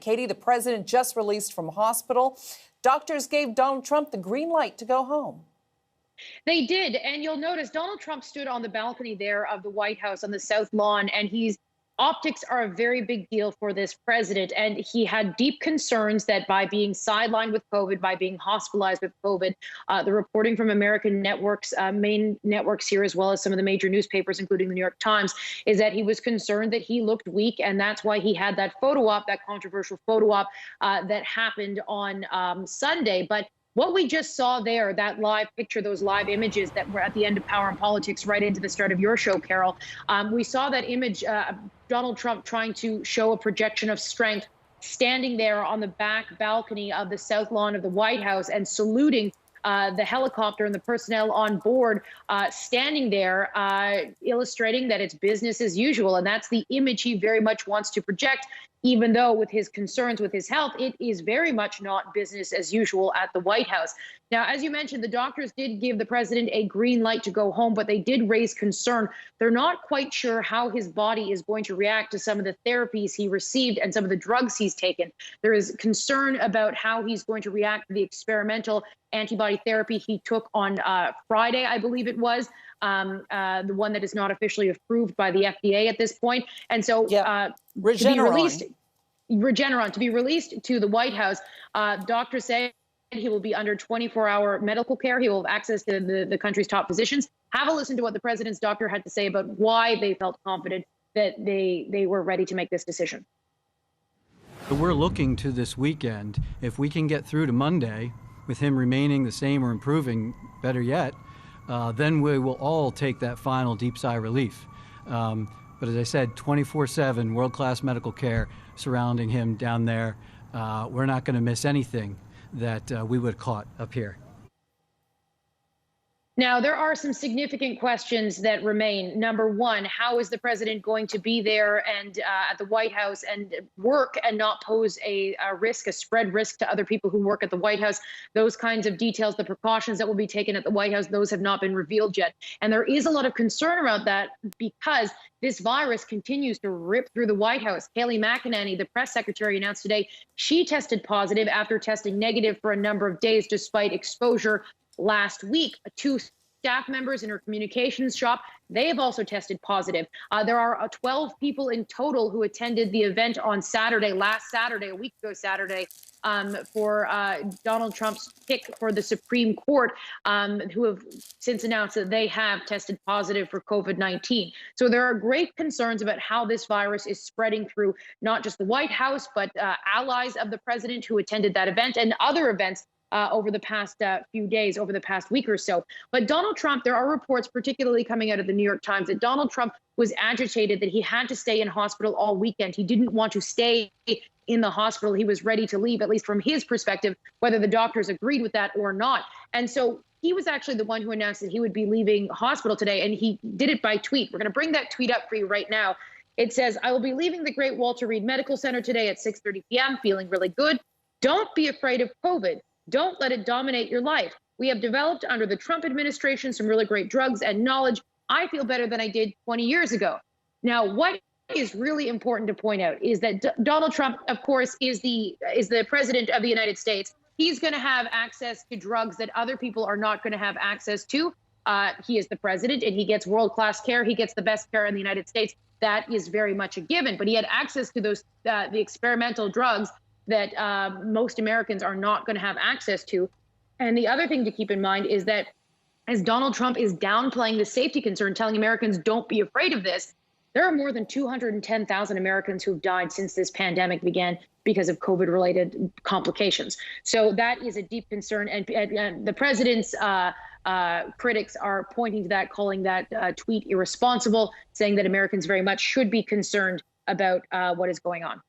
Katie, the president just released from hospital. Doctors gave Donald Trump the green light to go home. They did. And you'll notice Donald Trump stood on the balcony there of the White House on the South Lawn, and optics are a very big deal for this president. And he had deep concerns that by being sidelined with COVID, by being hospitalized with COVID, the reporting from American networks, main networks here, as well as some of the major newspapers, including the New York Times, is that he was concerned that he looked weak. And that's why he had that photo op, that controversial photo op that happened on Sunday. But what we just saw there, that live picture, those live images that were at the end of Power and Politics, right into the start of your show, Carol, we saw that image, Donald Trump trying to show a projection of strength, standing there on the back balcony of the South Lawn of the White House and saluting the helicopter and the personnel on board, standing there, illustrating that it's business as usual. And that's the image he very much wants to project, even though with his concerns with his health, it is very much not business as usual at the White House. Now, as you mentioned, the doctors did give the president a green light to go home, but they did raise concern. They're not quite sure how his body is going to react to some of the therapies he received and some of the drugs he's taken. There is concern about how he's going to react to the experimental antibody therapy he took on Friday, I believe it was, the one that is not officially approved by the FDA at this point. And so Regeneron, to be released to the White House, doctors say he will be under 24-hour medical care. He will have access to the country's top physicians. Have a listen to what the president's doctor had to say about why they felt confident that they were ready to make this decision. We're looking to this weekend. If we can get through to Monday with him remaining the same or improving, better yet, then we will all take that final deep sigh relief. But as I said, 24/7 world-class medical care surrounding him down there. We're not going to miss anything that we would have caught up here. Now, there are some significant questions that remain. Number one, how is the president going to be there and at the White House and work and not pose a risk, a spread risk to other people who work at the White House? Those kinds of details, the precautions that will be taken at the White House, those have not been revealed yet. And there is a lot of concern around that because this virus continues to rip through the White House. Kayleigh McEnany, the press secretary, announced today she tested positive after testing negative for a number of days despite exposure last week. Two staff members in her communications shop, they have also tested positive. There are 12 people in total who attended the event on Saturday, last Saturday, a week ago Saturday, for Donald Trump's pick for the Supreme Court, who have since announced that they have tested positive for COVID-19. So there are great concerns about how this virus is spreading through not just the White House, but allies of the president who attended that event and other events over the past few days, over the past week or so. But Donald Trump, there are reports, particularly coming out of the New York Times, that Donald Trump was agitated that he had to stay in hospital all weekend. He didn't want to stay in the hospital. He was ready to leave, at least from his perspective, whether the doctors agreed with that or not. And so he was actually the one who announced that he would be leaving hospital today, and he did it by tweet. We're going to bring that tweet up for you right now. It says, "I will be leaving the Great Walter Reed Medical Center today at 6:30 p.m., feeling really good. Don't be afraid of COVID. Don't let it dominate your life. We have developed under the Trump administration some really great drugs and knowledge. I feel better than I did 20 years ago." Now, what is really important to point out is that Donald Trump, of course, is the president of the United States. He's going to have access to drugs that other people are not going to have access to. He is the president, and he gets world-class care. He gets the best care in the United States. That is very much a given. But he had access to those the experimental drugs that most Americans are not going to have access to. And the other thing to keep in mind is that as Donald Trump is downplaying the safety concern, telling Americans don't be afraid of this, there are more than 210,000 Americans who've died since this pandemic began because of COVID-related complications. So that is a deep concern. And the president's critics are pointing to that, calling that tweet irresponsible, saying that Americans very much should be concerned about what is going on.